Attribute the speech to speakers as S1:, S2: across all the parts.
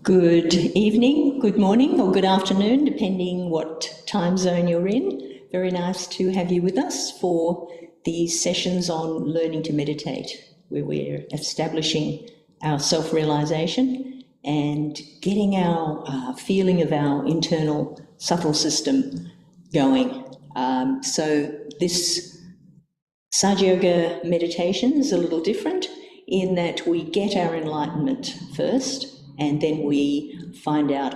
S1: Good evening, good morning, or good afternoon, depending what time zone you're in. Very nice to have you with us for these sessions on learning to meditate, where we're establishing our self-realization and getting our feeling of our internal subtle system going. So this Sahaja Yoga meditation is a little different in that we get our enlightenment first, and then we find out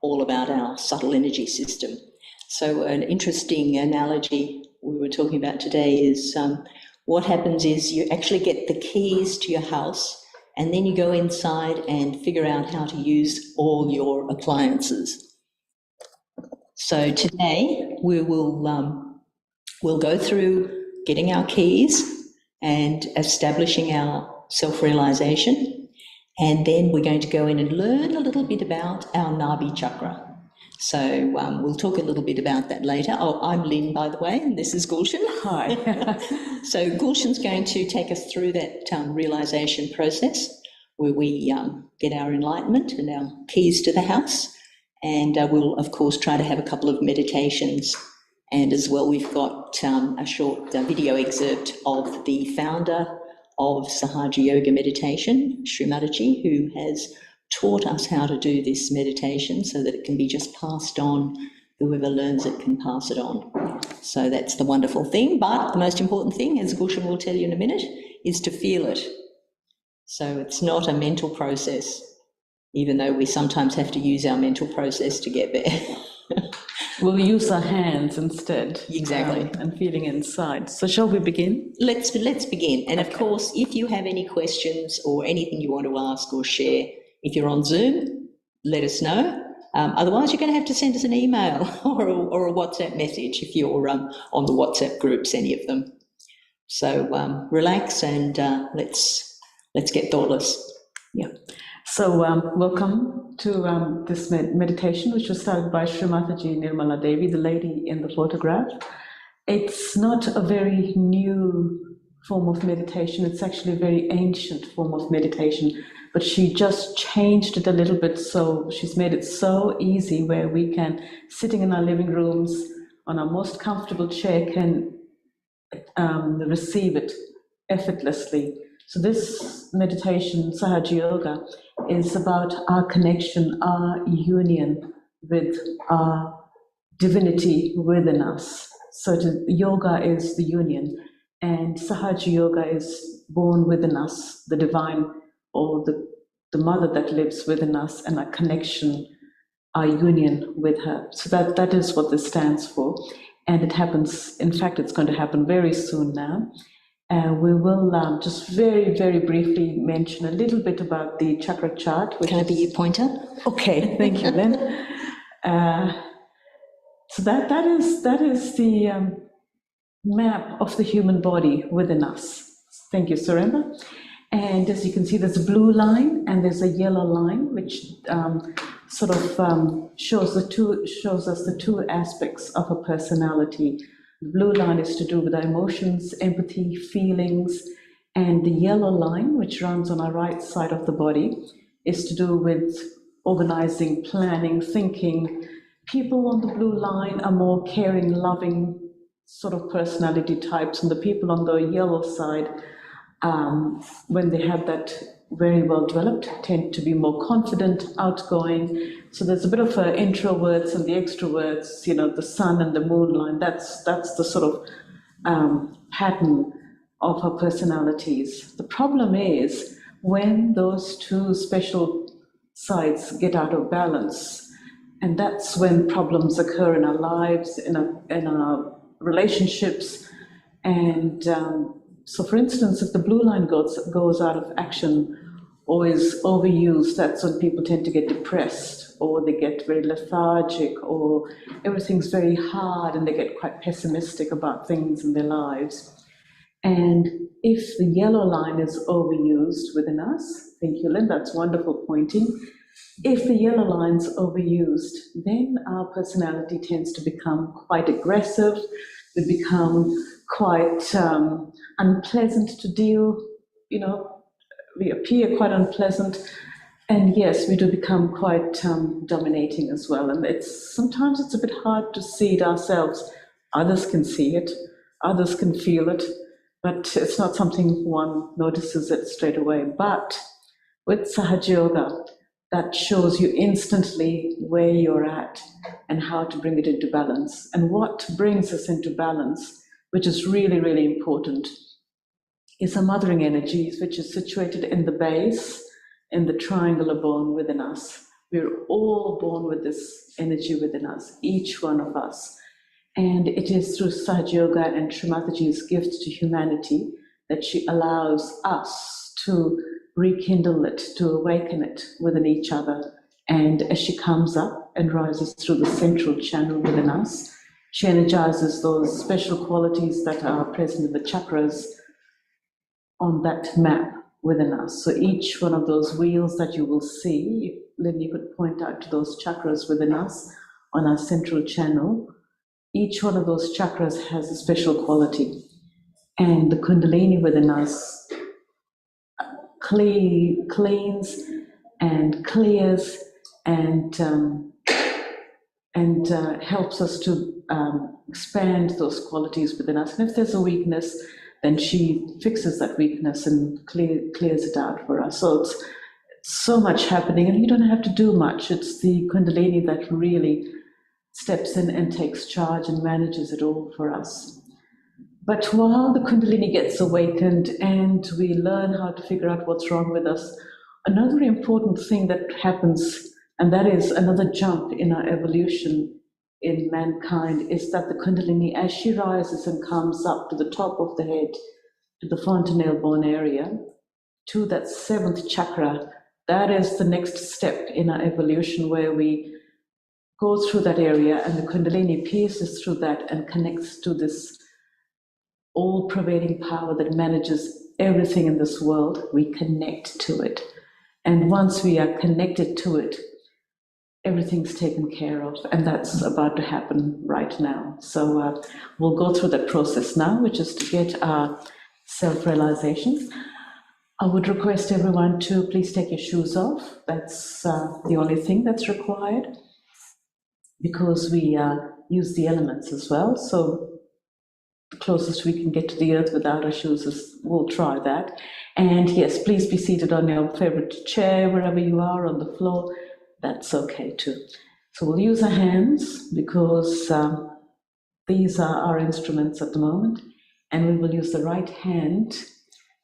S1: all about our subtle energy system. So an interesting analogy we were talking about today is what happens is you actually get the keys to your house, and then you go inside and figure out how to use all your appliances. So today we will we'll go through getting our keys and establishing our self-realization. And then we're going to go in and learn a little bit about our Nabi chakra. So we'll talk a little bit about that later. Oh, I'm Lynn, by the way, and this is Gulshan.
S2: Hi.
S1: So Gulshan's going to take us through that realization process where we get our enlightenment and our keys to the house. And we'll, of course, try to have a couple of meditations. And as well, we've got a short video excerpt of the founder of Sahaja Yoga meditation, Shri Mataji, who has taught us how to do this meditation so that it can be just passed on. Whoever learns it can pass it on. So that's the wonderful thing. But the most important thing, as Gulshan will tell you in a minute, is to feel it. So it's not a mental process, even though we sometimes have to use our mental process to get there.
S2: We'll use our hands instead.
S1: Exactly.
S2: And feeling inside. So shall we begin?
S1: Let's begin. And of course, if you have any questions or anything you want to ask or share, if you're on Zoom, let us know. Otherwise, you're going to have to send us an email or a WhatsApp message if you're on the WhatsApp groups, any of them. So relax and let's get thoughtless.
S2: Yeah. So welcome to this meditation, which was started by Shri Mataji Nirmala Devi, the lady in the photograph. It's not a very new form of meditation. It's actually a very ancient form of meditation, but she just changed it a little bit. So she's made it so easy where we can, sitting in our living rooms on our most comfortable chair, can receive it effortlessly. So this meditation, Sahaja Yoga, is about our connection, our union with our divinity within us. So yoga is the union, and Sahaja Yoga is born within us, the divine, or the mother that lives within us, and our connection, our union with her. So that is what this stands for. And it happens, in fact, it's going to happen very soon now. We will just very, very briefly mention a little bit about the chakra chart.
S1: Can I be your pointer?
S2: Okay, thank you, Lynn. So that is the map of the human body within us. Thank you, Surendra. And as you can see, there's a blue line and there's a yellow line, which sort of shows us the two aspects of a personality. The blue line is to do with our emotions, empathy, feelings, and the yellow line, which runs on our right side of the body, is to do with organizing, planning, thinking. People on the blue line are more caring, loving sort of personality types, and the people on the yellow side, when they have that very well developed, tend to be more confident, outgoing. So there's a bit of introverts and the extroverts, the sun and the moon line. That's the sort of pattern of our personalities. The problem is when those two special sides get out of balance, and that's when problems occur in our lives, in our relationships. And so, for instance, if the blue line goes out of action or is overused, that's when people tend to get depressed, or they get very lethargic, or everything's very hard and they get quite pessimistic about things in their lives. And if the yellow line is overused within us, thank you, Lynn, that's wonderful pointing. If the yellow line's overused, then our personality tends to become quite aggressive. We become quite unpleasant to deal, we appear quite unpleasant. And yes, we do become quite dominating as well. And sometimes it's a bit hard to see it ourselves. Others can see it, others can feel it, but it's not something one notices it straight away. But with Sahaja Yoga, that shows you instantly where you're at and how to bring it into balance. And what brings us into balance, which is really, really important, is a mothering energy, which is situated in the base, in the triangular bone within us. We're all born with this energy within us, each one of us. And it is through Sahaja Yoga and Shri Mataji's gift to humanity that she allows us to rekindle it, to awaken it within each other. And as she comes up and rises through the central channel within us, she energizes those special qualities that are present in the chakras on that map within us. So each one of those wheels that you will see, Lynn, you could point out to those chakras within us on our central channel. Each one of those chakras has a special quality. And the Kundalini within us cleans and clears and helps us to expand those qualities within us. And if there's a weakness, then she fixes that weakness and clears it out for us. So it's so much happening, and you don't have to do much. It's the Kundalini that really steps in and takes charge and manages it all for us. But while the Kundalini gets awakened and we learn how to figure out what's wrong with us, another important thing that happens, and that is another jump in our evolution in mankind, is that the Kundalini, as she rises and comes up to the top of the head, to the fontanelle bone area, to that seventh chakra, that is the next step in our evolution, where we go through that area and the Kundalini pierces through that and connects to this all-pervading power that manages everything in this world. We connect to it. And once we are connected to it, everything's taken care of, and that's about to happen right now. So we'll go through that process now, which is to get our self-realization. I would request everyone to please take your shoes off. That's the only thing that's required, because we use the elements as well. So the closest we can get to the earth without our shoes is, we'll try that. And yes, please be seated on your favorite chair, wherever you are, on the floor. That's okay too. So we'll use our hands, because these are our instruments at the moment, and we will use the right hand.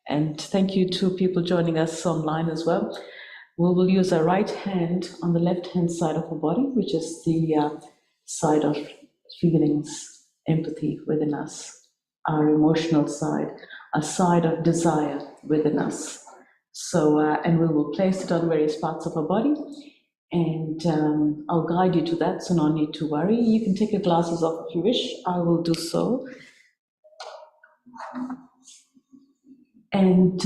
S2: And thank you to people joining us online as well. We will use our right hand on the left-hand side of our body, which is the side of feelings, empathy within us, our emotional side, a side of desire within us. So, and we will place it on various parts of our body, and I'll guide you to that, so no need to worry. You can take your glasses off if you wish. I will do so. And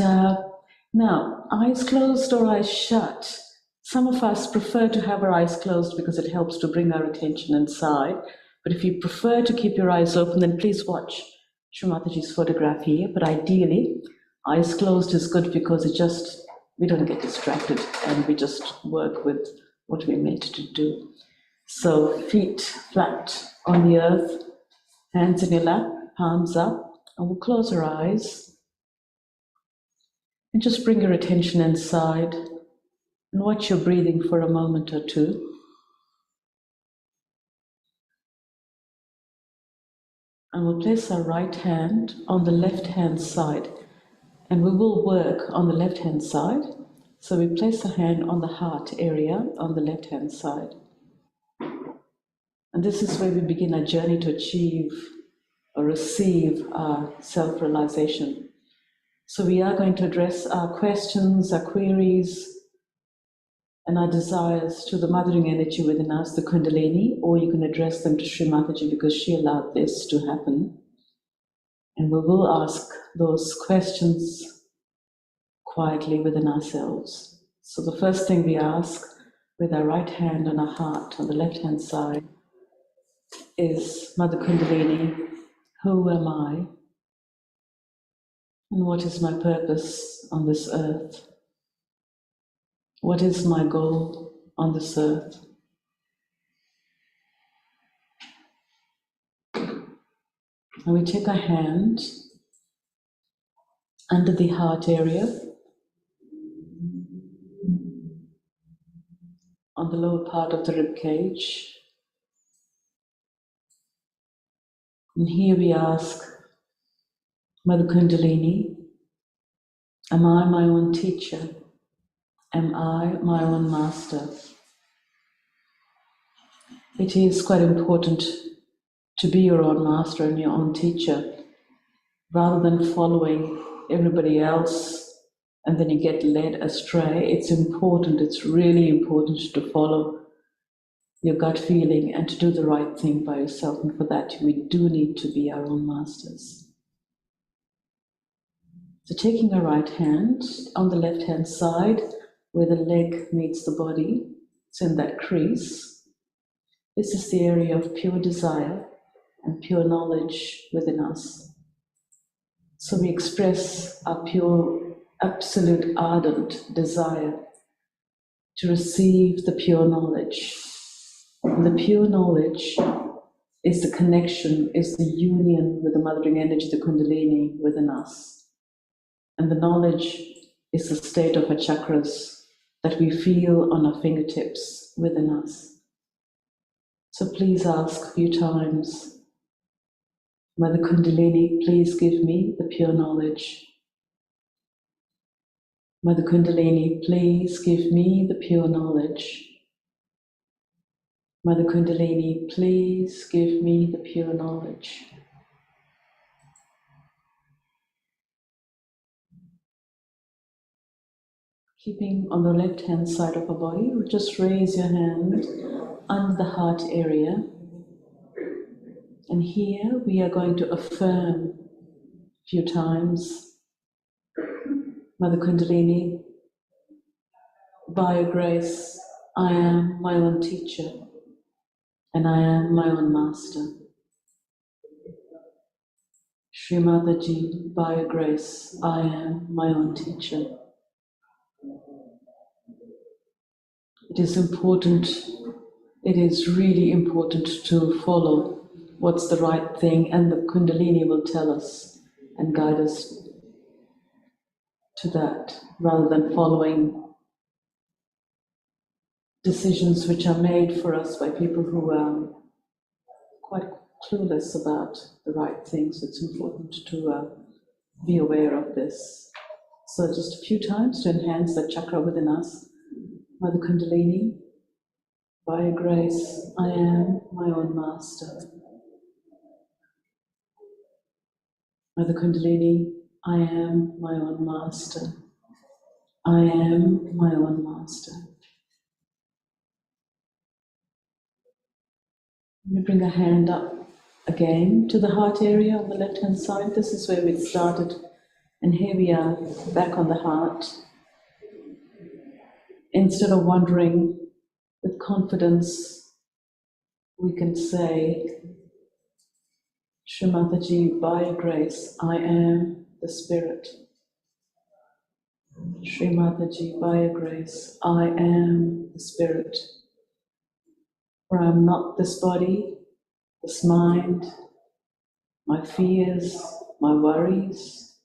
S2: now, eyes closed or eyes shut. Some of us prefer to have our eyes closed because it helps to bring our attention inside. But if you prefer to keep your eyes open, then please watch Shri Mataji's photograph here. But ideally, eyes closed is good, because we don't get distracted and we just work with what we're meant to do. So feet flat on the earth, hands in your lap, palms up, and we'll close our eyes. And just bring your attention inside and watch your breathing for a moment or two. And we'll place our right hand on the left-hand side, and we will work on the left-hand side. So we place a hand on the heart area on the left-hand side. And this is where we begin our journey to achieve or receive our self-realization. So we are going to address our questions, our queries, and our desires to the mothering energy within us, the Kundalini, or you can address them to Shri Mataji, because she allowed this to happen. And we will ask those questions quietly within ourselves. So the first thing we ask, with our right hand on our heart on the left-hand side, is, Mother Kundalini, who am I? And what is my purpose on this earth? What is my goal on this earth? And we take our hand under the heart area, on the lower part of the rib cage. And here we ask Mother Kundalini, am I my own teacher? Am I my own master? It is quite important to be your own master and your own teacher, rather than following everybody else and then you get led astray. It's important, it's really important to follow your gut feeling and to do the right thing by yourself. And for that, we do need to be our own masters. So taking our right hand on the left-hand side, where the leg meets the body, it's in that crease. This is the area of pure desire and pure knowledge within us. So we express our pure, absolute, ardent desire to receive the pure knowledge. And the pure knowledge is the connection, is the union with the mothering energy, the Kundalini within us. And the knowledge is the state of our chakras that we feel on our fingertips within us. So please ask a few times, Mother Kundalini, please give me the pure knowledge. Mother Kundalini, please give me the pure knowledge. Mother Kundalini, please give me the pure knowledge. Keeping on the left-hand side of our body, just raise your hand under the heart area. And here we are going to affirm a few times, Mother Kundalini, by your grace, I am my own teacher and I am my own master. Shri Mataji, by your grace, I am my own teacher. It is important, it is really important to follow what's the right thing, and the Kundalini will tell us and guide us to that, rather than following decisions which are made for us by people who are quite clueless about the right things. It's important to be aware of this. So just a few times to enhance that chakra within us. Mother Kundalini, by your grace, I am my own master. Mother Kundalini, I am my own master. I am my own master. We bring a hand up again to the heart area on the left-hand side. This is where we started, and here we are back on the heart. Instead of wondering, with confidence, we can say, Shri Mataji, by your grace, I am the Spirit. Shri Mataji, by your grace, I am the Spirit. For I am not this body, this mind, my fears, my worries,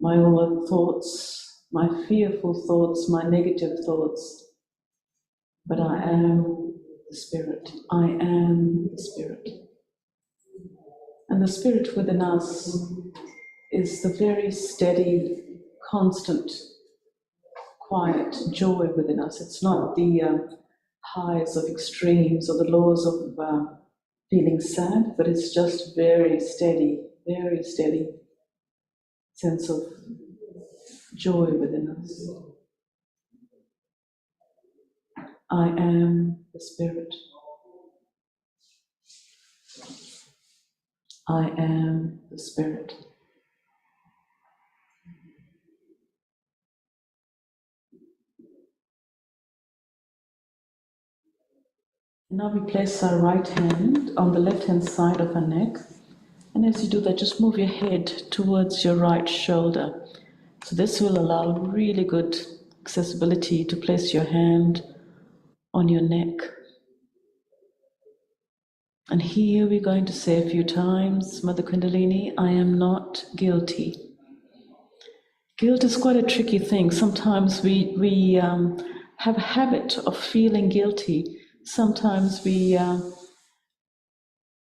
S2: my over thoughts, my fearful thoughts, my negative thoughts, but I am the Spirit. I am the Spirit. And the Spirit within us is the very steady, constant, quiet joy within us. It's not the highs of extremes or the lows of feeling sad, but it's just very steady sense of joy within us. I am the Spirit. I am the Spirit. Now we place our right hand on the left-hand side of our neck, and as you do that, just move your head towards your right shoulder. So this will allow really good accessibility to place your hand on your neck. And here we're going to say a few times, Mother Kundalini, I am not guilty. Guilt is quite a tricky thing. Sometimes we have a habit of feeling guilty. Sometimes we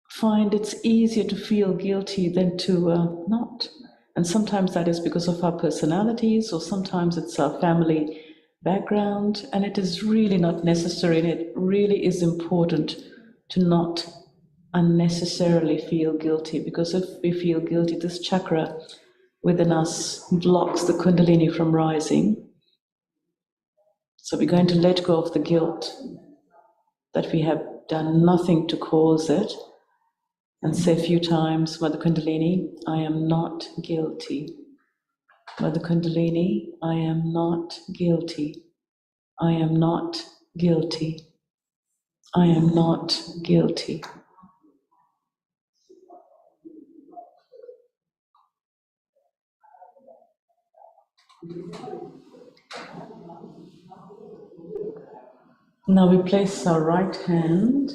S2: find it's easier to feel guilty than to not. And sometimes that is because of our personalities, or sometimes it's our family background, and it is really not necessary, and it really is important to not unnecessarily feel guilty, because if we feel guilty, this chakra within us blocks the Kundalini from rising. So we're going to let go of the guilt that we have done nothing to cause it, and say a few times, Mother Kundalini, I am not guilty. Mother Kundalini, I am not guilty. I am not guilty. I am not guilty. Now we place our right hand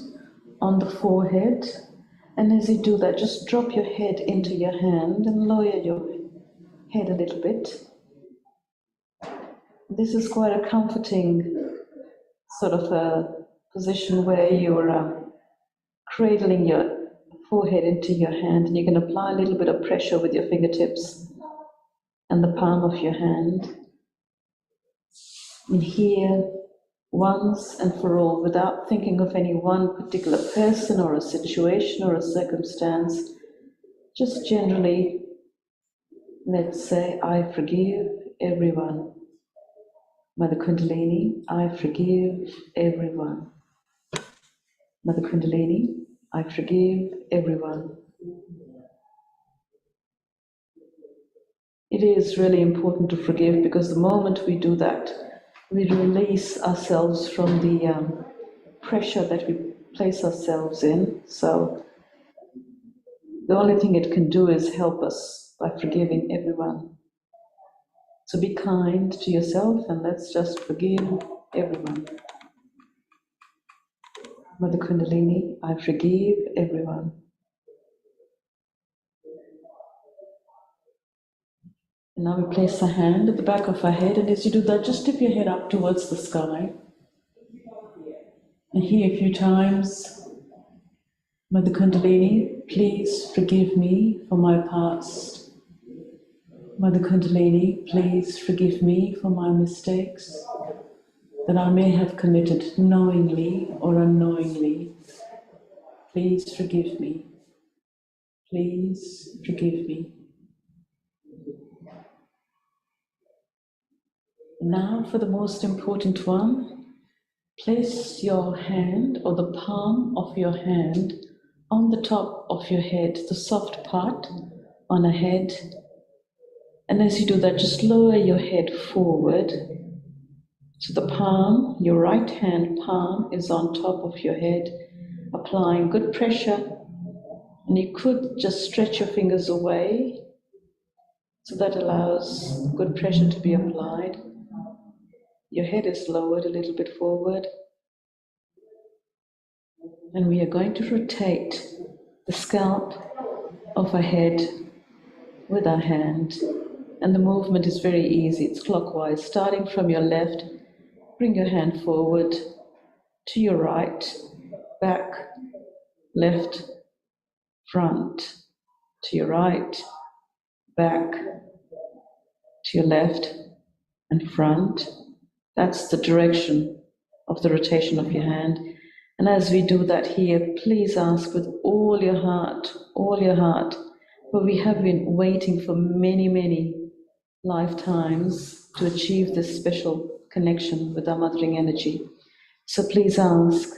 S2: on the forehead, and as you do that, just drop your head into your hand and lower your head a little bit. This is quite a comforting sort of a position where you're cradling your forehead into your hand, and you can apply a little bit of pressure with your fingertips and the palm of your hand. And here, once and for all, without thinking of any one particular person or a situation or a circumstance, just generally, let's say, I forgive everyone. Mother Kundalini, I forgive everyone. Mother Kundalini, I forgive everyone. It is really important to forgive, because the moment we do that, we release ourselves from the pressure that we place ourselves in. So the only thing it can do is help us by forgiving everyone. So be kind to yourself, and let's just forgive everyone. Mother Kundalini, I forgive everyone. And now we place a hand at the back of our head, and as you do that, just tip your head up towards the sky. And here a few times, Mother Kundalini, please forgive me for my past. Mother Kundalini, please forgive me for my mistakes that I may have committed knowingly or unknowingly. Please forgive me. Please forgive me. Now for the most important one, place your hand or the palm of your hand on the top of your head, the soft part on a head. And as you do that, just lower your head forward. So the palm, your right hand palm, is on top of your head, applying good pressure. And you could just stretch your fingers away, so that allows good pressure to be applied. Your head is lowered a little bit forward. And we are going to rotate the scalp of our head with our hand. And the movement is very easy, it's clockwise. Starting from your left, bring your hand forward to your right, back, left, front, to your right, back, to your left, and front. That's the direction of the rotation of your hand. And as we do that here, please ask with all your heart, for we have been waiting for many, many lifetimes to achieve this special connection with our mothering energy. So please ask,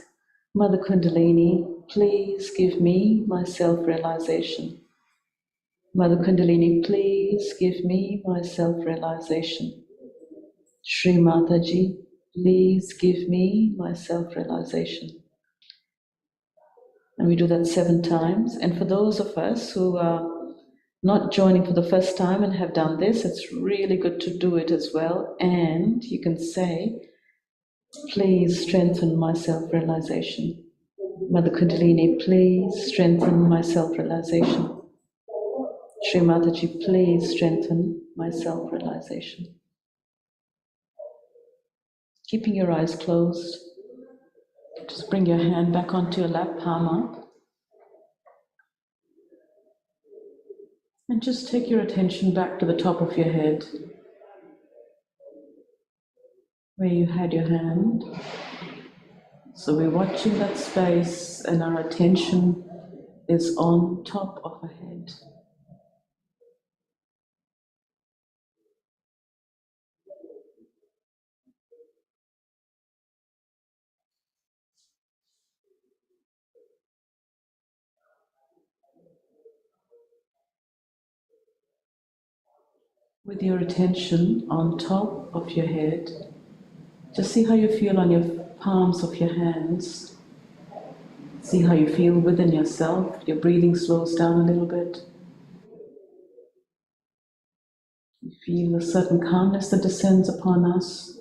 S2: Mother Kundalini, please give me my self-realization. Mother Kundalini, please give me my self-realization. Shri Mataji, please give me my self-realization. And we do that 7 times. And for those of us who are not joining for the first time and have done this, it's really good to do it as well. And you can say, please strengthen my self-realization. Mother Kundalini, please strengthen my self-realization. Shri Mataji, please strengthen my self-realization. Keeping your eyes closed, just bring your hand back onto your lap, palm up. And just take your attention back to the top of your head, where you had your hand. So we're watching that space and our attention is on top of our head. With your attention on top of your head, just see how you feel on your palms of your hands. See how you feel within yourself. Your breathing slows down a little bit. You feel a certain calmness that descends upon us.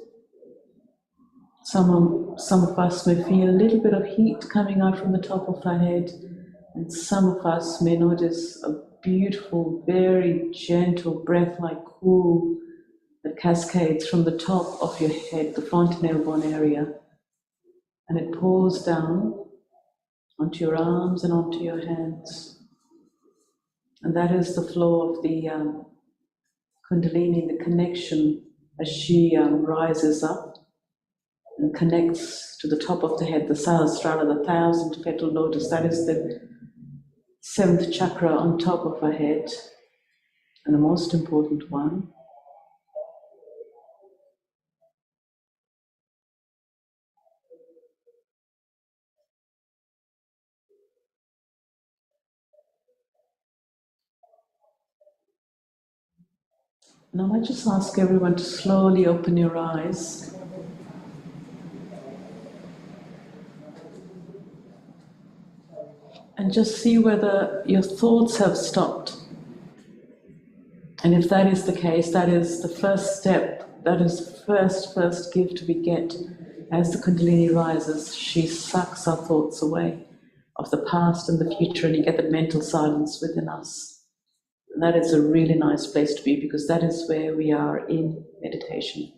S2: Some of us may feel a little bit of heat coming out from the top of our head, and some of us may notice a beautiful, very gentle breath like cool that cascades from the top of your head, the fontanelle bone area, and it pours down onto your arms and onto your hands. And that is the flow of the Kundalini, the connection as she rises up and connects to the top of the head, the Sahasrara, the 1,000-petal lotus. That is the 7th chakra on top of our head, and the most important one. Now I just ask everyone to slowly open your eyes. And just see whether your thoughts have stopped. And if that is the case, that is the first step, that is the first gift we get as the Kundalini rises. She sucks our thoughts away of the past and the future, and you get the mental silence within us. And that is a really nice place to be, because that is where we are in meditation.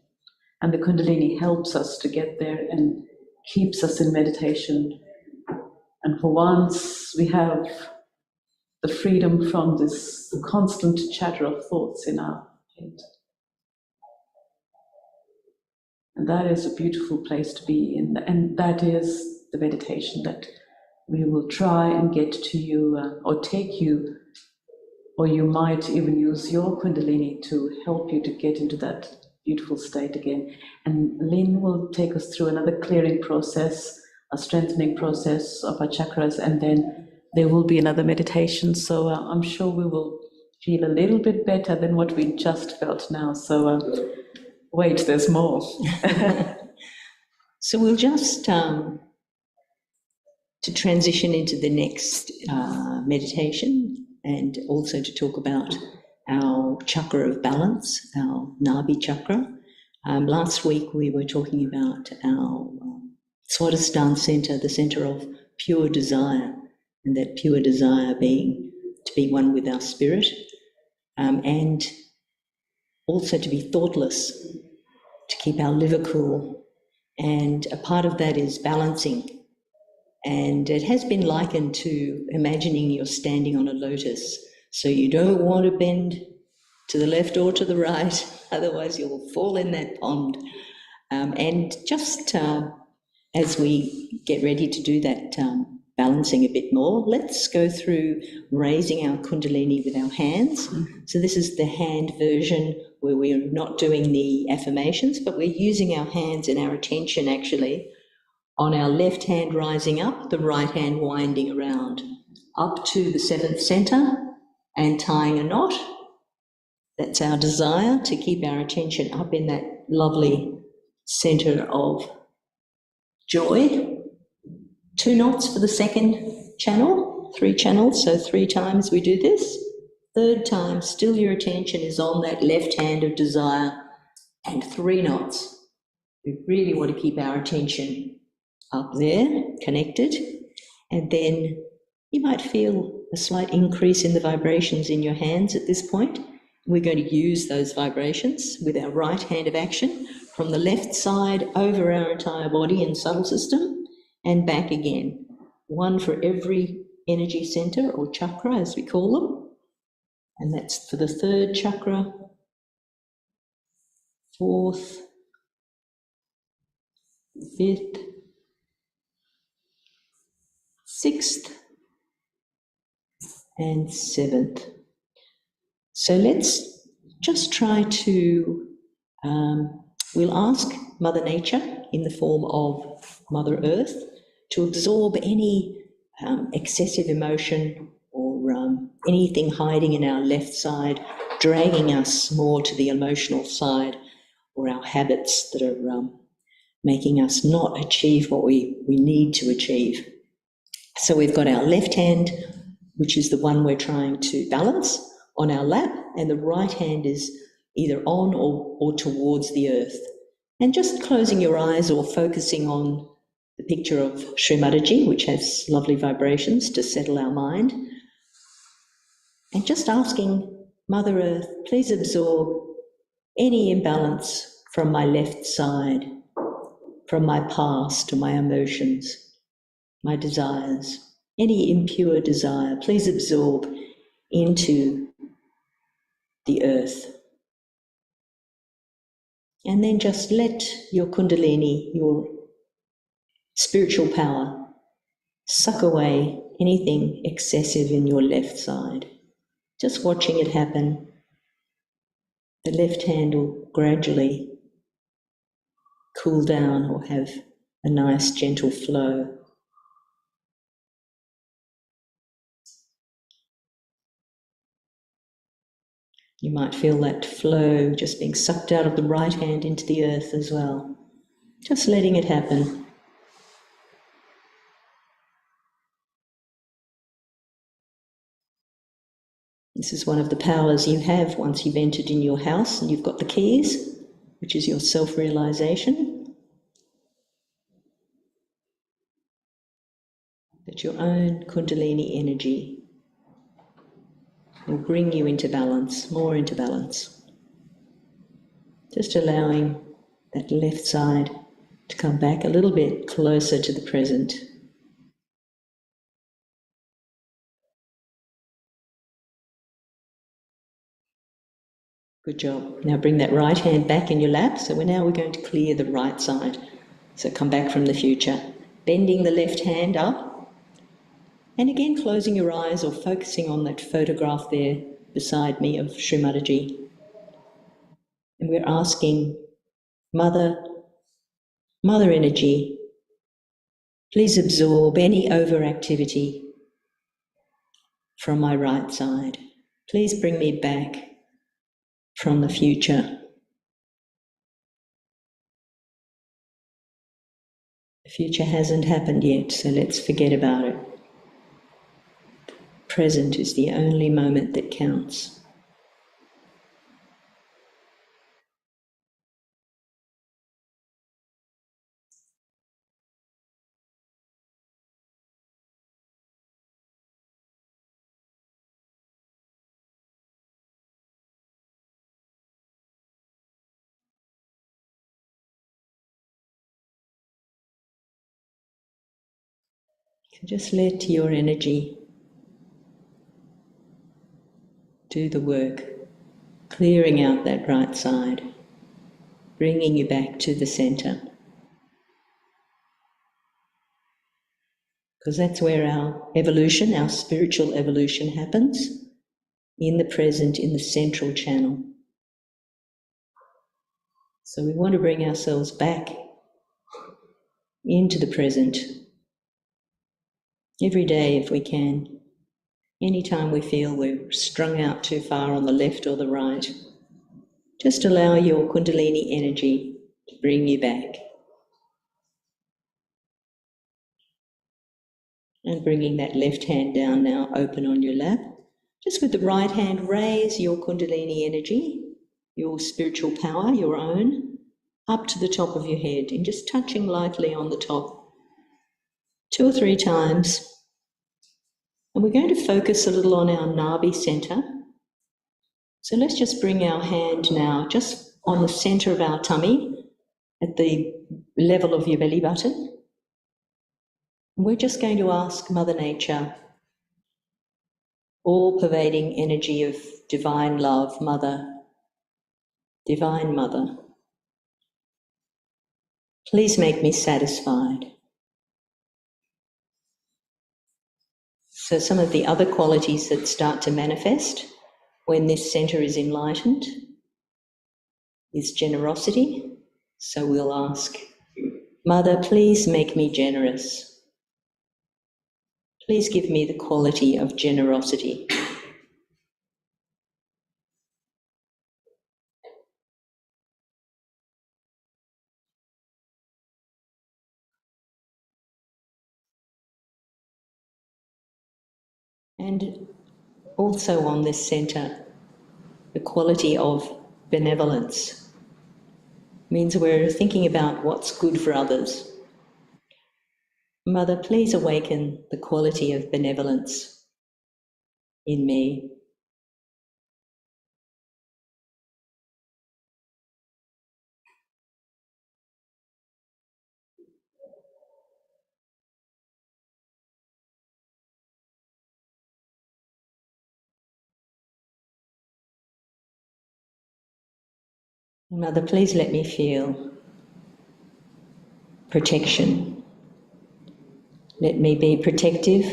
S2: And the Kundalini helps us to get there and keeps us in meditation. And for once, we have the freedom from this constant chatter of thoughts in our head. And that is a beautiful place to be in. And that is the meditation that we will try and get to you, or take you, or you might even use your Kundalini to help you to get into that beautiful state again. And Lynn will take us through another clearing process, a strengthening process of our chakras, and then there will be another meditation. So I'm sure we will feel a little bit better than what we just felt now. So wait, there's more.
S1: So we'll just, to transition into the next meditation, and also to talk about our chakra of balance, our Nabi chakra. Last week we were talking about our Swadhisthana center, the center of pure desire, and that pure desire being to be one with our spirit, and also to be thoughtless, to keep our liver cool. And a part of that is balancing. And it has been likened to imagining you're standing on a lotus. So you don't want to bend to the left or to the right, otherwise you'll fall in that pond. And just as we get ready to do that balancing a bit more, let's go through raising our Kundalini with our hands. So this is the hand version where we're not doing the affirmations, but we're using our hands and our attention actually on our left hand rising up, the right hand winding around, up to the 7th center and tying a knot. That's our desire, to keep our attention up in that lovely center of joy. 2 knots for the second channel, 3 channels, so 3 times we do this. Third time, still your attention is on that left hand of desire, and 3 knots. We really want to keep our attention up there, connected, and then you might feel a slight increase in the vibrations in your hands at this point. We're going to use those vibrations with our right hand of action from the left side over our entire body and subtle system and back again. One for every energy center or chakra, as we call them. And that's for the third chakra, fourth, fifth, sixth, and seventh. So let's just try to, we'll ask Mother Nature in the form of Mother Earth to absorb any excessive emotion or anything hiding in our left side, dragging us more to the emotional side, or our habits that are making us not achieve what we need to achieve. So we've got our left hand, which is the one we're trying to balance, on our lap, and the right hand is either on or towards the earth. And just closing your eyes or focusing on the picture of Shri Mataji, which has lovely vibrations to settle our mind, and just asking Mother Earth, please absorb any imbalance from my left side, from my past or my emotions, my desires, any impure desire, please absorb into the earth. And then just let your kundalini, your spiritual power, suck away anything excessive in your left side. Just watching it happen. The left hand will gradually cool down or have a nice gentle flow. You might feel that flow just being sucked out of the right hand into the earth as well. Just letting it happen. This is one of the powers you have once you've entered in your house and you've got the keys, which is your self-realization. That your own kundalini energy will bring you into balance, more into balance. Just allowing that left side to come back a little bit closer to the present. Good job. Now bring that right hand back in your lap. So we're going to clear the right side. So come back from the future. Bending the left hand up. And again, closing your eyes or focusing on that photograph there beside me of Shri Mataji. And we're asking, Mother Energy, please absorb any overactivity from my right side. Please bring me back from the future. The future hasn't happened yet, so let's forget about it. Present is the only moment that counts. So just let your energy do the work, clearing out that right side, bringing you back to the center. Because that's where our evolution, our spiritual evolution happens, in the present, in the central channel. So we want to bring ourselves back into the present every day if we can. Anytime we feel we're strung out too far on the left or the right, just allow your kundalini energy to bring you back. And bringing that left hand down now, open on your lap, Just with the right hand, raise your Kundalini energy, your spiritual power, your own, up to the top of your head and just touching lightly on the top 2 or 3 times. And we're going to focus a little on our Nabi center. So let's just bring our hand now just on the center of our tummy at the level of your belly button. And we're just going to ask Mother Nature, all-pervading energy of divine love, Mother, Divine Mother, please make me satisfied. So some of the other qualities that start to manifest when this center is enlightened is generosity. So we'll ask, Mother, please make me generous. Please give me the quality of generosity. And also on this center, the quality of benevolence means we're thinking about what's good for others. Mother, please awaken the quality of benevolence in me. Mother, please let me feel protection. Let me be protective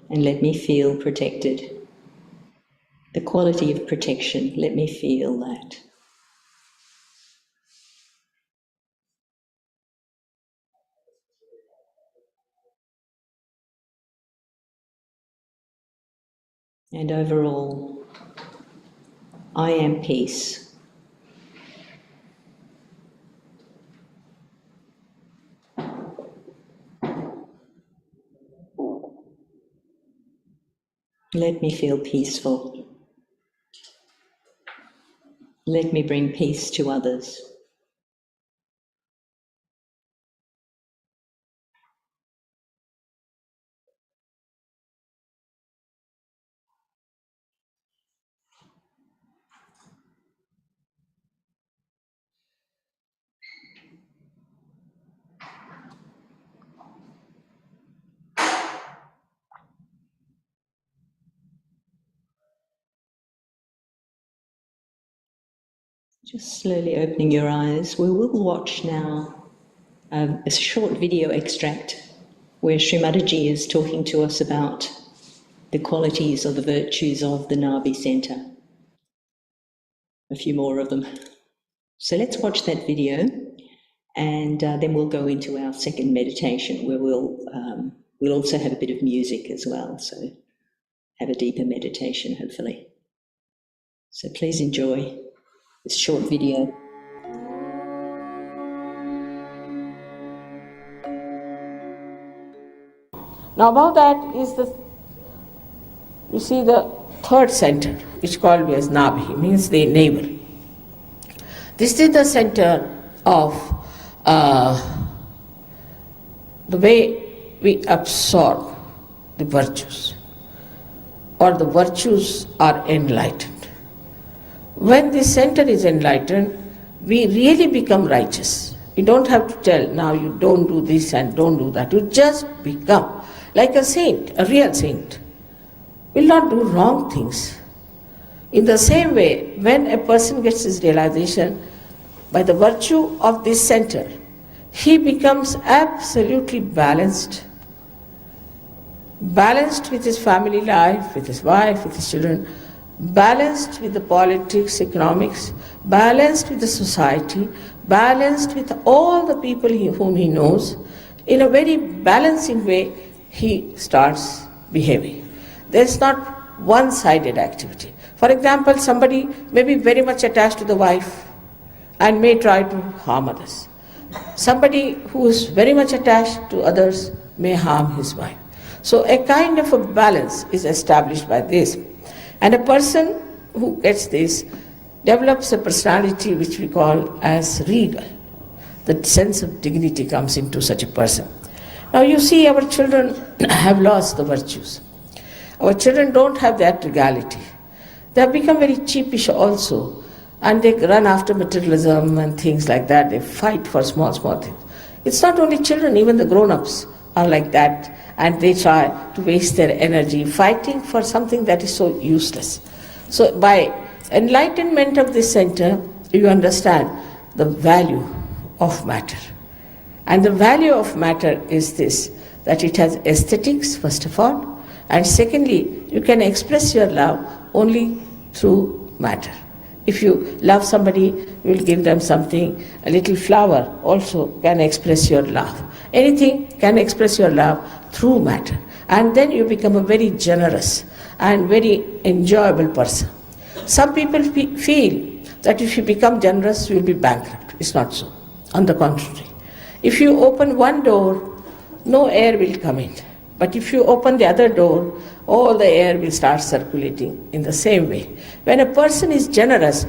S1: and let me feel protected. The quality of protection, let me feel that. And overall, I am peace. Let me feel peaceful. Let me bring peace to others. Just slowly opening your eyes. We will watch now a short video extract where Shri Mataji is talking to us about the qualities or the virtues of the Nabi Center. A few more of them. So let's watch that video and then we'll go into our second meditation where we'll also have a bit of music as well, so have a deeper meditation hopefully. So please enjoy this short video.
S3: Now above that is you see the third center, which called as Nabhi, means the navel. This is the center of the way we absorb the virtues, or the virtues are enlightened. When this center is enlightened, we really become righteous. You don't have to tell, now you don't do this and don't do that. You just become like a saint, a real saint. Will not do wrong things. In the same way, when a person gets his realization by the virtue of this center, he becomes absolutely balanced. Balanced with his family life, with his wife, with his children, balanced with the politics, economics, balanced with the society, balanced with all the people whom he knows. In a very balancing way, he starts behaving. There is not one-sided activity. For example, somebody may be very much attached to the wife and may try to harm others. Somebody who is very much attached to others may harm his wife. So a kind of a balance is established by this. And a person who gets this develops a personality which we call as regal. The sense of dignity comes into such a person. Now you see, our children have lost the virtues. Our children don't have that regality. They have become very cheapish also, and they run after materialism and things like that. They fight for small things. It's not only children, even the grown-ups are like that, and they try to waste their energy fighting for something that is so useless. So by enlightenment of this center, you understand the value of matter. And the value of matter is this, that it has aesthetics, first of all, and secondly, you can express your love only through matter. If you love somebody, you will give them something. A little flower also can express your love. Anything can express your love through matter. And then you become a very generous and very enjoyable person. Some people feel that if you become generous, you will be bankrupt. It's not so. On the contrary. If you open one door, no air will come in. But if you open the other door, all the air will start circulating in the same way. When a person is generous,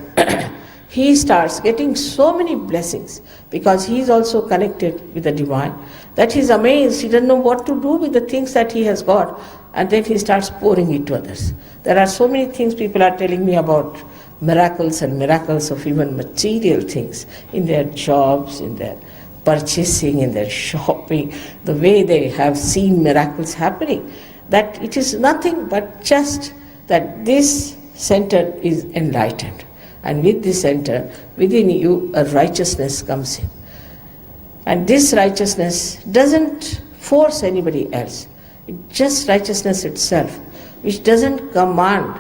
S3: he starts getting so many blessings because he is also connected with the divine that he is amazed. He doesn't know what to do with the things that he has got, and then he starts pouring it to others. There are so many things people are telling me about miracles and miracles of even material things in their jobs, in their purchasing, in their shopping, the way they have seen miracles happening, that it is nothing but just that this center is enlightened. And with this center, within you, a righteousness comes in. And this righteousness doesn't force anybody else. It's just righteousness itself, which doesn't command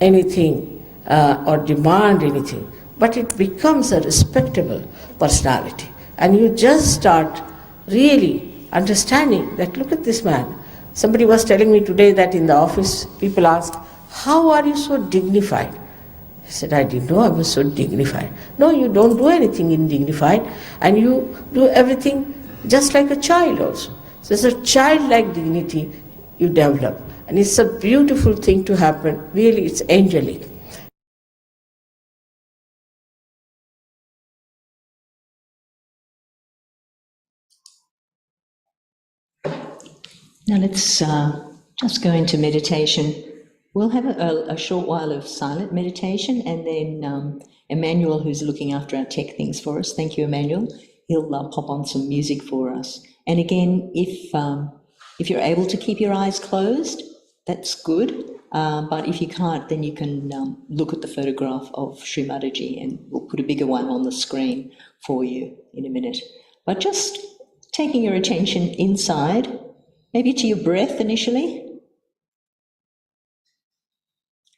S3: anything or demand anything, but it becomes a respectable personality. And you just start really understanding that, look at this man. Somebody was telling me today that in the office, people asked, how are you so dignified? I said, I didn't know I was so dignified. No, you don't do anything undignified, and you do everything just like a child also. So it's a childlike dignity you develop. And it's a beautiful thing to happen. Really, it's angelic.
S1: Now let's just go into meditation. We'll have a short while of silent meditation, and then Emmanuel, who's looking after our tech things for us, thank you, Emmanuel, he'll pop on some music for us. And again, if you're able to keep your eyes closed, that's good. But if you can't, then you can look at the photograph of Shri Mataji, and we'll put a bigger one on the screen for you in a minute. But just taking your attention inside, maybe to your breath initially.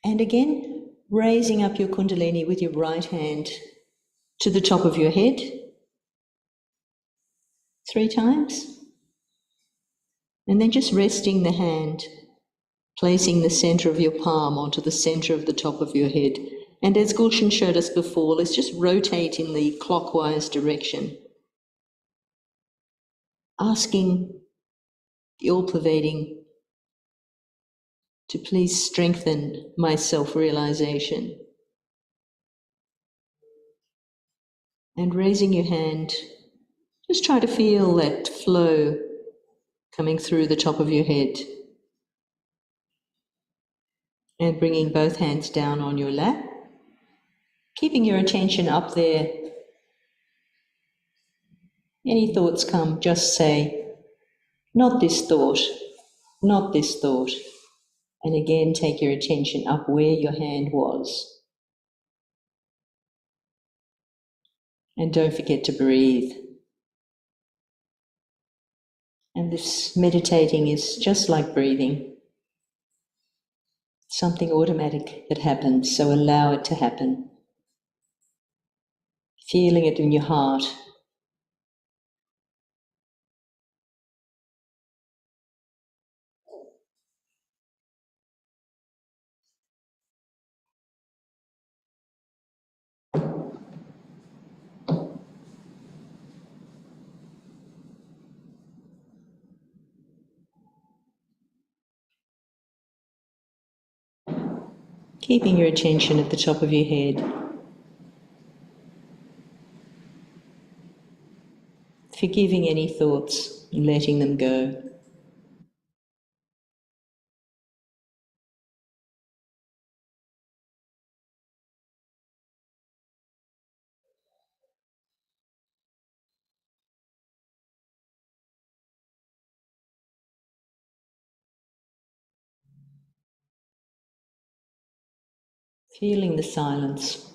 S1: And again, raising up your kundalini with your right hand to the top of your head 3 times. And then just resting the hand, placing the center of your palm onto the center of the top of your head. And as Gulshan showed us before, let's just rotate in the clockwise direction, asking the all-pervading to please strengthen my self-realization. And raising your hand, just try to feel that flow coming through the top of your head. And bringing both hands down on your lap, keeping your attention up there. Any thoughts come, just say, not this thought, not this thought. And again, take your attention up where your hand was. And don't forget to breathe. And this meditating is just like breathing. Something automatic that happens, so allow it to happen. Feeling it in your heart. Keeping your attention at the top of your head. Forgiving any thoughts and letting them go. Feeling the silence.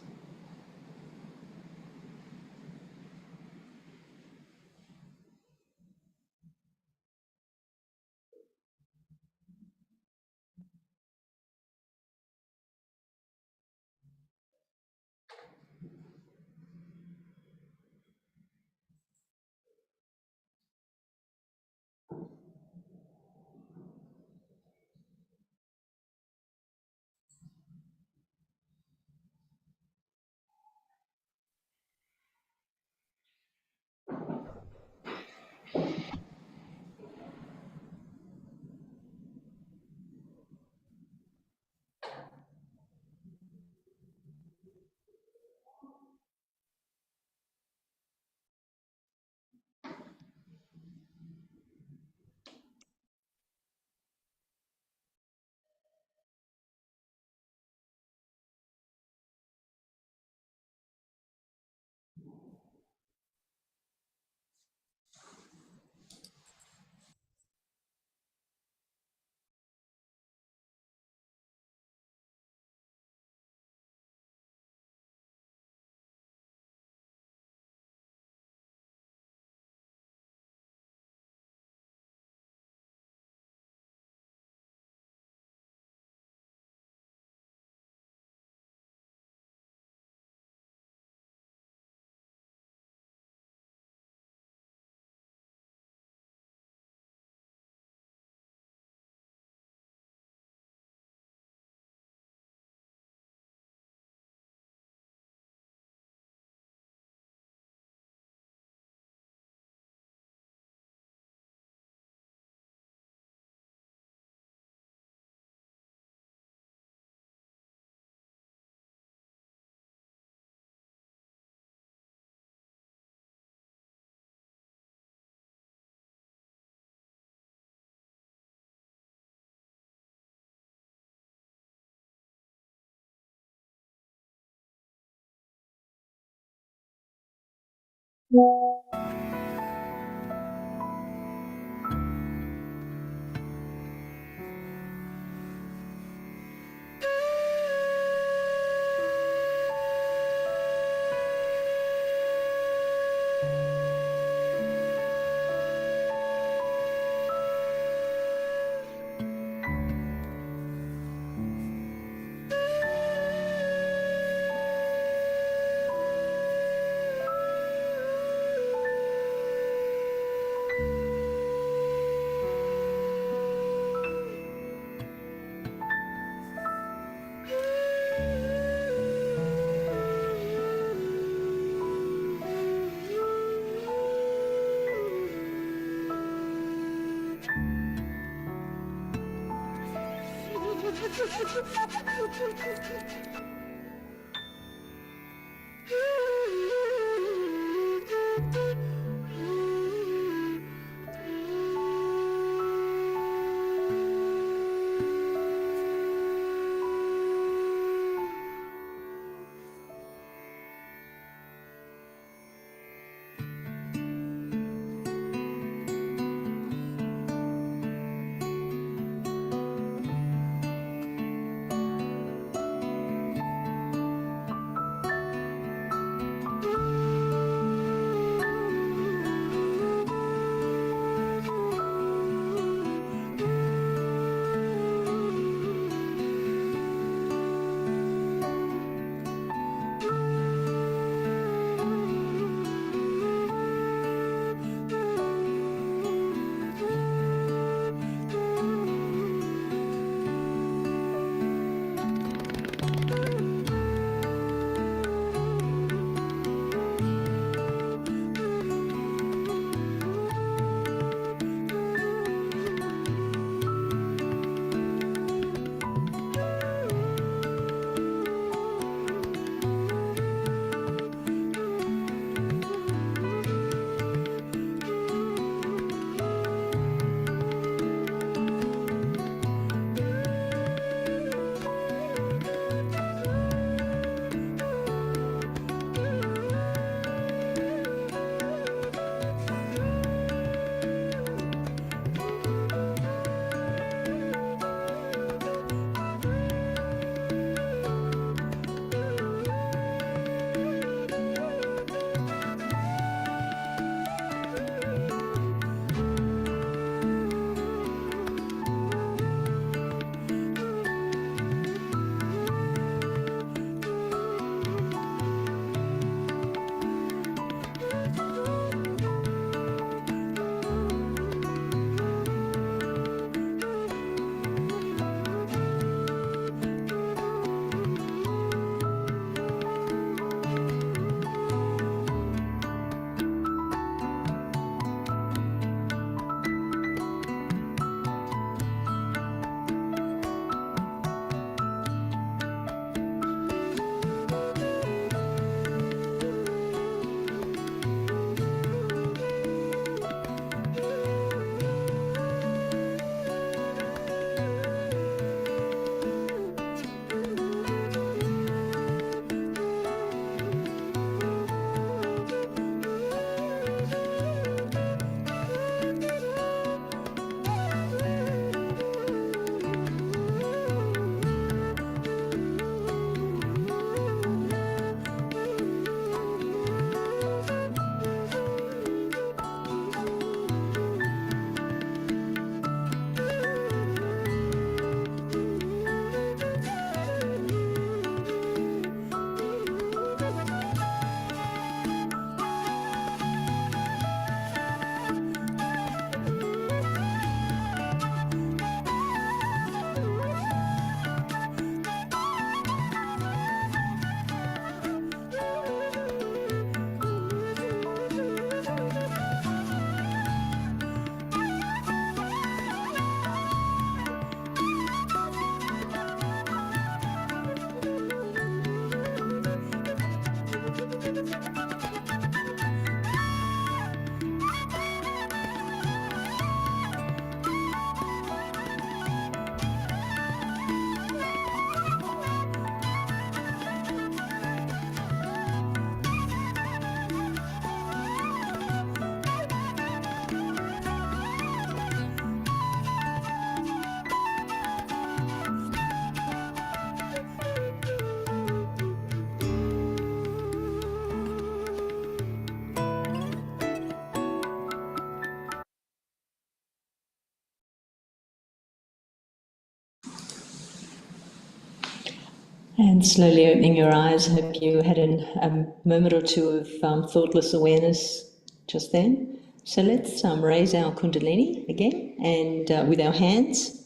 S1: And slowly opening your eyes. I hope you had a moment or two of thoughtless awareness just then. So let's raise our Kundalini again, and with our hands,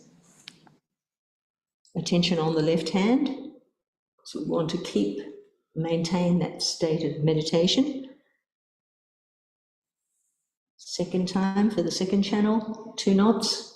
S1: attention on the left hand. So we want to maintain that state of meditation. Second time for the second channel, 2 knots.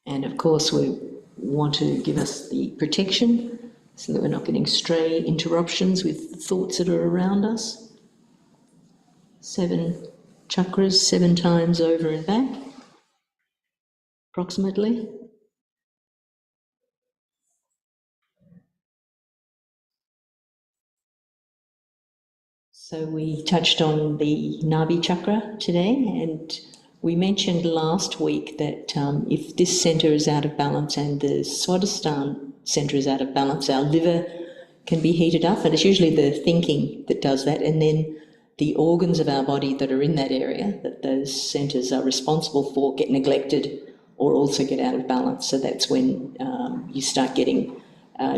S1: And of course, we want to give us the protection so that we're not getting stray interruptions with the thoughts that are around us. 7 chakras, 7 times over and back, approximately. So we touched on the Nabi chakra today, and we mentioned last week that if this centre is out of balance and the Swadhisthana centre is out of balance, our liver can be heated up, and it's usually the thinking that does that, and then the organs of our body that are in that area, that those centres are responsible for, get neglected or also get out of balance. So that's when you start getting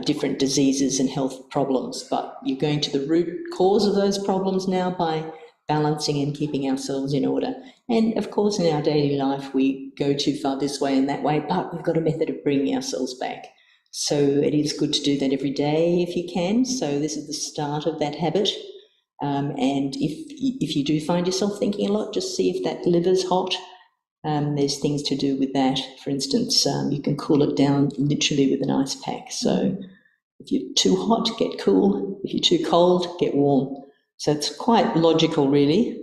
S1: different diseases and health problems. But you're going to the root cause of those problems now by balancing and keeping ourselves in order. And of course, in our daily life, we go too far this way and that way, but we've got a method of bringing ourselves back. So it is good to do that every day if you can. So this is the start of that habit. And if you do find yourself thinking a lot, just see if that liver's hot. There's things to do with that. For instance, you can cool it down literally with an ice pack. So if you're too hot, get cool. If you're too cold, get warm. So it's quite logical, really.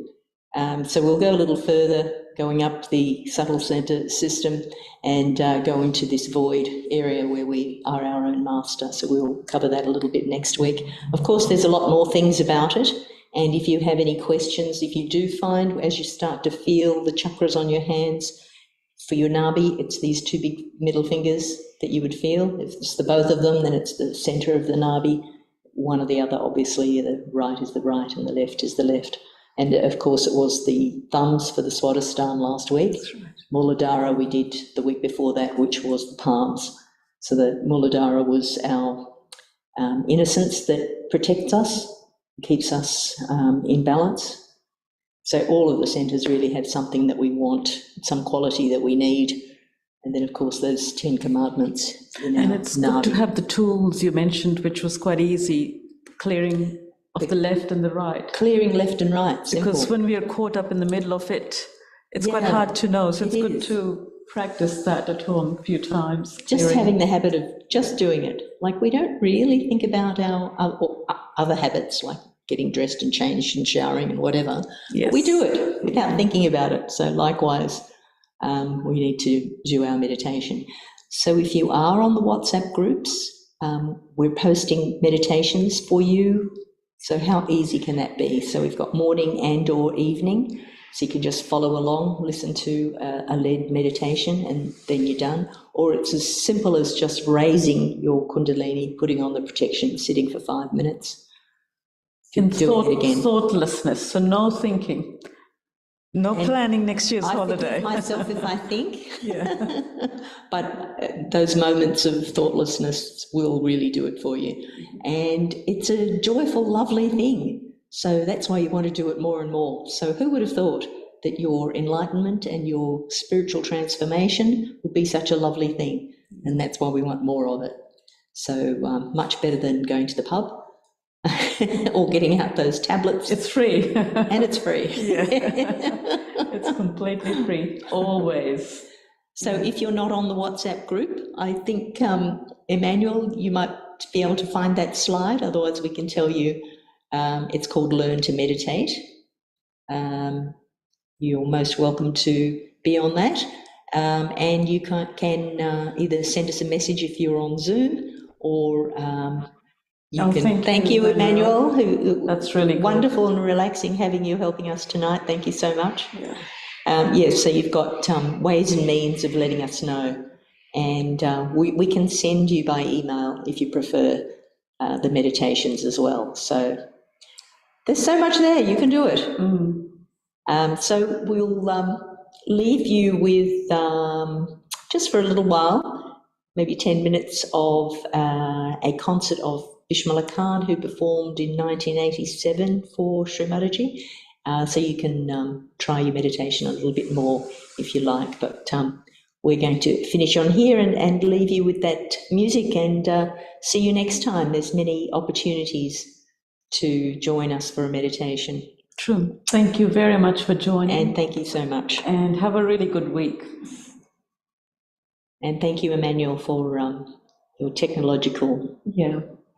S1: So we'll go a little further, going up the subtle centre system and go into this void area where we are our own master. So we'll cover that a little bit next week. Of course, there's a lot more things about it. And if you have any questions, if you do find, as you start to feel the chakras on your hands, for your Nabi, it's these 2 big middle fingers that you would feel. If it's the both of them, then it's the centre of the Nabi. One or the other, obviously, the right is the right and the left is the left. And of course, it was the thumbs for the Swadhisthana last week. That's right. Muladhara we did the week before that, which was the palms. So the Muladhara was our innocence that protects us, keeps us in balance. So all of the centres really have something that we want, some quality that we need. And then, of course, those 10 commandments.
S2: And it's good to have the tools you mentioned, which was quite easy, clearing of the left and the right.
S1: Clearing left and right, simple.
S2: Because when we are caught up in the middle of it, it's quite hard to know. So it's good to practice that at home a few times.
S1: Just having the habit of just doing it. Like, we don't really think about our other habits, like getting dressed and changed and showering and whatever. Yes. We do it without thinking about it. So likewise, we need to do our meditation. So if you are on the WhatsApp groups, we're posting meditations for you. So how easy can that be? So we've got morning and or evening. So you can just follow along, listen to a led meditation, and then you're done. Or it's as simple as just raising your Kundalini, putting on the protection, sitting for 5 minutes.
S2: Thoughtlessness, so no thinking, no planning next year's holiday.
S1: I myself if I think. Yeah. But those moments of thoughtlessness will really do it for you. And it's a joyful, lovely thing. So that's why you want to do it more and more. So who would have thought that your enlightenment and your spiritual transformation would be such a lovely thing? And that's why we want more of it. So much better than going to the pub. Or getting out those tablets.
S2: It's free.
S1: And it's free.
S2: Yeah. It's completely free, always.
S1: So if you're not on the WhatsApp group, I think, Emmanuel, you might be able to find that slide. Otherwise, we can tell you it's called Learn to Meditate. You're most welcome to be on that. And you can either send us a message if you're on Zoom, or thank you, Emmanuel.
S2: That's really good.
S1: Wonderful and relaxing having you helping us tonight. Thank you so much. Yeah. So you've got ways and means of letting us know, and we can send you by email if you prefer the meditations as well. So There's so much there, you can do it. So we'll leave you with, just for a little while, maybe 10 minutes of a concert of Bismillah Khan, who performed in 1987 for Shri Mataji. So you can try your meditation a little bit more if you like, but we're going to finish on here and leave you with that music, and see you next time. There's many opportunities to join us for a meditation.
S2: True. Thank you very much for joining.
S1: And thank you so much.
S2: And have a really good week.
S1: And thank you, Emmanuel, for your technological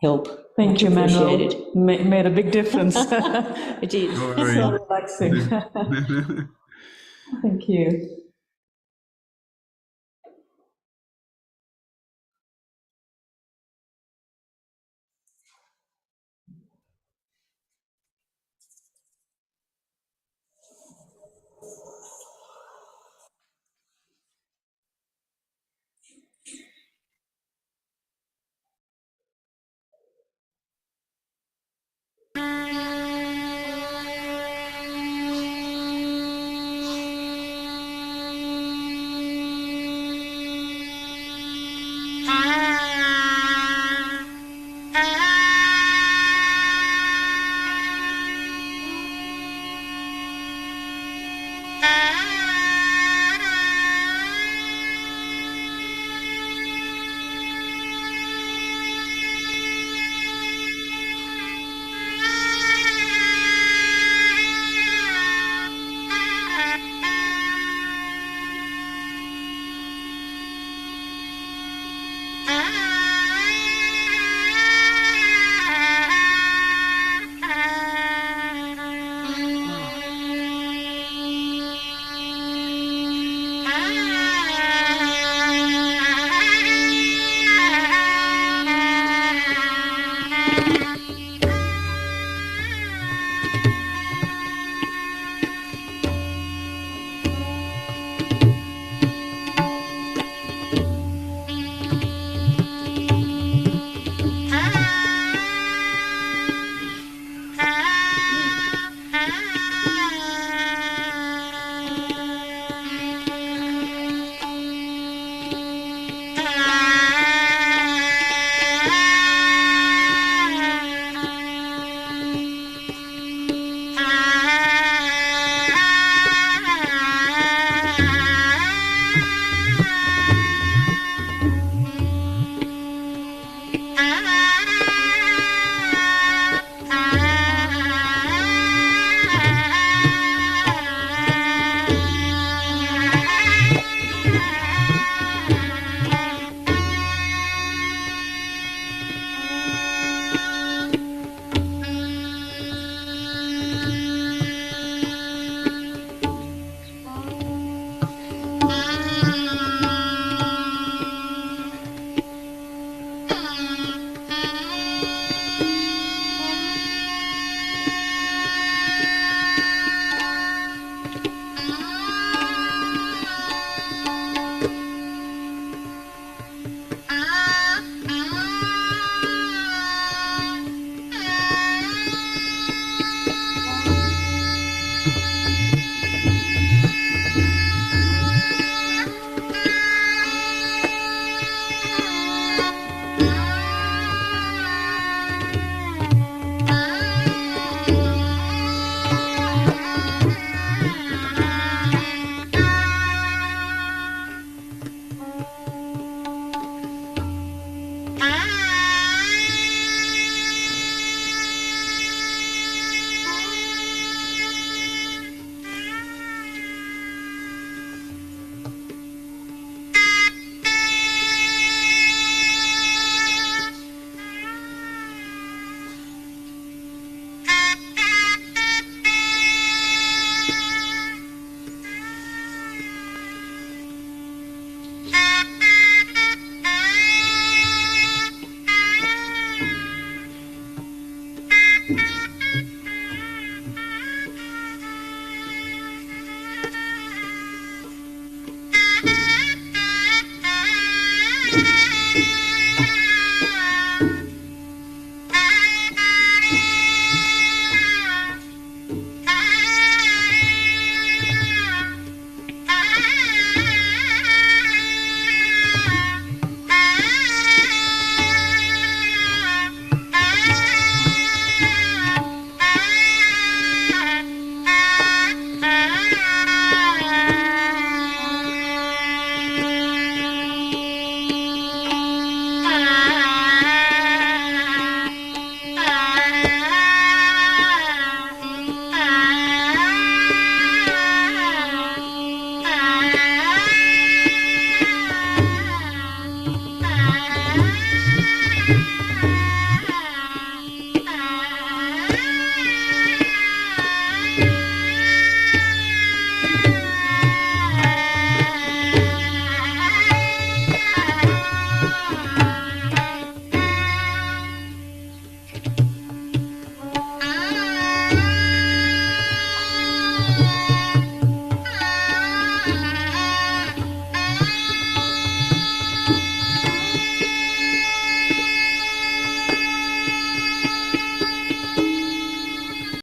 S1: help.
S2: Thank you, Emmanuel.
S1: Appreciated.
S2: Made a big difference.
S1: It did.
S2: It's so relaxing. Thank you.
S4: Ah!